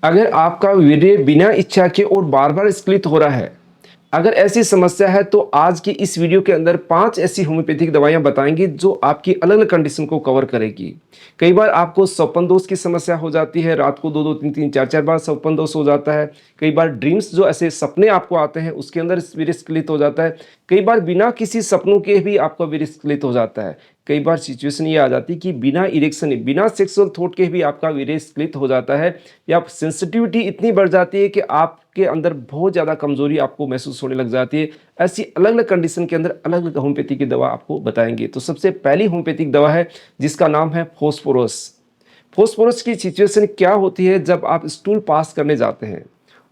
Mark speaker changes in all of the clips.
Speaker 1: अगर आपका वीर्य बिना इच्छा के और बार-बार स्खलित हो रहा है, अगर ऐसी समस्या है तो आज की इस वीडियो के अंदर 5 ऐसी होम्योपैथिक दवाइयाँ बताएँगे जो आपकी अलग-अलग कंडीशन को कवर करेगी। कई बार आपको स्वप्न दोष की समस्या हो जाती है, रात को 2-2, 3-3, 4-4 बार स्वप्न दोष हो जाता है। कई बार ड्रीम्स जो ऐसे सपने आपको आते हैं उसके अंदर वीर्य स्खलित हो जाता है। कई बार बिना किसी सपनों के भी आपका वीर्य स्खलित हो जाता है। कई बार सिचुएशन ये आ जाती है कि बिना इरेक्शन, बिना सेक्सुअल थॉट के भी आपका वीर्य स्खलित हो जाता है या सेंसिटिविटी इतनी बढ़ जाती है कि आपके अंदर बहुत ज़्यादा कमज़ोरी आपको महसूस होने लग जाती है। ऐसी अलग-अलग कंडीशन के अंदर अलग-अलग होम्योपैथी की दवा आपको बताएँगे। तो सबसे पहली होम्योपैथिक दवा है जिसका नाम है फास्फोरस। फास्फोरस की सिचुएशन क्या होती है जब आप स्टूल पास करने जाते हैं।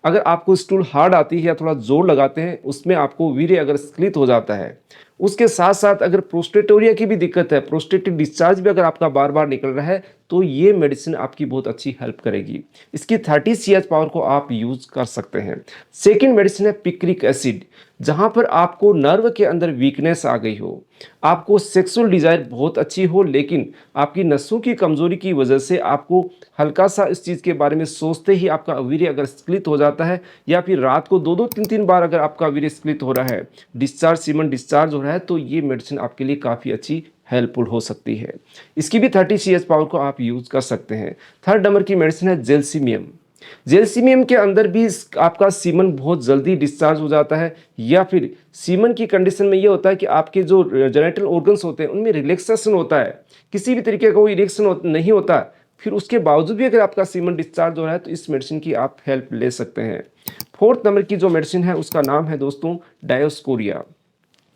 Speaker 1: अगर आपको स्टूल हार्ड आती है या थोड़ा जोर लगाते हैं, उसमें आपको वीर्य अगर स्खलित हो जाता है, उसके साथ-साथ अगर प्रोस्टेटोरिया की भी दिक्कत है, प्रोस्टेटिक डिस्चार्ज भी अगर आपका बार-बार निकल रहा है, तो ये मेडिसिन आपकी बहुत अच्छी हेल्प करेगी। इसकी 30 सीएच पावर को आप यूज़ कर सकते हैं। सेकंड मेडिसिन है पिक्रिक एसिड, जहाँ पर आपको नर्व के अंदर वीकनेस आ गई हो, आपको सेक्सुअल डिज़ायर बहुत अच्छी हो लेकिन आपकी नसों की कमज़ोरी की वजह से आपको हल्का-सा इस चीज़ के बारे में सोचते ही आपका वीर्य अगर स्खलित हो जाता है या फिर रात को 2-2, 3-3 बार अगर आपका वीर्य स्खलित हो रहा है, डिस्चार्ज सीमेंट डिस्चार्ज हो रहा है, तो ये मेडिसिन आपके लिए काफ़ी अच्छी हेल्पफुल हो सकती है। इसकी भी 30 सीएच पावर को आप यूज़ कर सकते हैं। थर्ड नंबर की मेडिसिन है जेलसीमियम। जेलसीमियम के अंदर भी आपका सीमन बहुत जल्दी डिस्चार्ज हो जाता है या फिर सीमन की कंडीशन में ये होता है कि आपके जो जेनिटल ऑर्गन्स होते हैं उनमें रिलैक्सेशन होता है, किसी भी तरीके का कोई इरेक्शन नहीं होता, फिर उसके बावजूद भी अगर आपका सीमन डिस्चार्ज हो रहा है तो इस मेडिसिन की आप हेल्प ले सकते हैं। फोर्थ नंबर की जो मेडिसिन है उसका नाम है दोस्तों डायोस्कोरिया।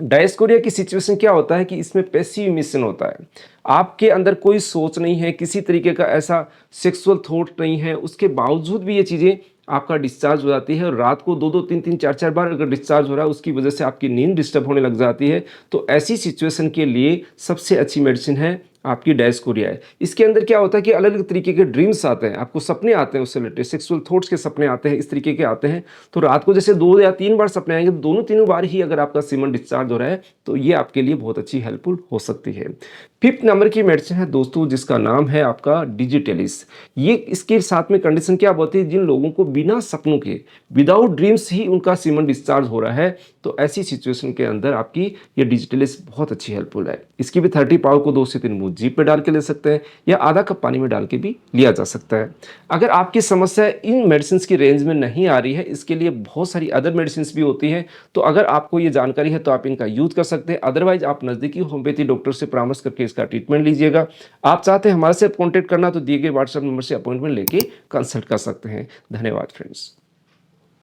Speaker 1: डायस्कोरिया की सिचुएशन क्या होता है कि इसमें पैसिव इमिशन होता है। आपके अंदर कोई सोच नहीं है, किसी तरीके का ऐसा सेक्सुअल थॉट नहीं है, उसके बावजूद भी ये चीज़ें आपका डिस्चार्ज हो जाती है और रात को 2-2, 3-3, 4-4 बार अगर डिस्चार्ज हो रहा है, उसकी वजह से आपकी नींद डिस्टर्ब होने लग जाती है। तो ऐसी सिचुएशन के लिए सबसे अच्छी मेडिसिन है आपकी डायस्कोरिया है। इसके अंदर क्या होता है कि अलग-अलग तरीके के ड्रीम्स आते हैं, आपको सपने आते हैं उससे रिलेटेड, सेक्सुअल थॉट्स के सपने आते हैं, इस तरीके के आते हैं। तो रात को जैसे 2 या 3 बार सपने आएँगे, तो दोनों तीनों बार ही अगर आपका सीमन डिस्चार्ज हो रहा है, तो ये आपके लिए बहुत अच्छी हेल्पफुल हो सकती है। फिफ्थ नंबर की मेडिसिन है दोस्तों जिसका नाम है आपका डिजिटेलिस। ये इसके साथ में कंडीशन क्या होती है, जिन लोगों को बिना सपनों के, विदाउट ड्रीम्स ही उनका सीमन डिस्चार्ज हो रहा है, तो ऐसी सिचुएशन के अंदर आपकी ये डिजिटेलिस बहुत अच्छी हेल्पफुल है। इसकी भी 30 पावर को 2 से 3 बूंद जीभ पे डाल के ले सकते हैं या आधा कप पानी में डाल के भी लिया जा सकता है। अगर आपकी समस्या इन मेडिसिन की रेंज में नहीं आ रही है, इसके लिए बहुत सारी अदर मेडिसिन भी होती हैं, तो अगर आपको ये जानकारी है तो आप इनका यूज़ कर सकते हैं। अदरवाइज आप नज़दीकी होम्योपैथी डॉक्टर से परामर्श करके इसका ट्रीटमेंट लीजिएगा। आप चाहते हैं हमारे से कॉन्टैक्ट करना तो दिए गए व्हाट्सएप नंबर से अपॉइंटमेंट लेके कंसल्ट कर सकते हैं। धन्यवाद फ्रेंड्स।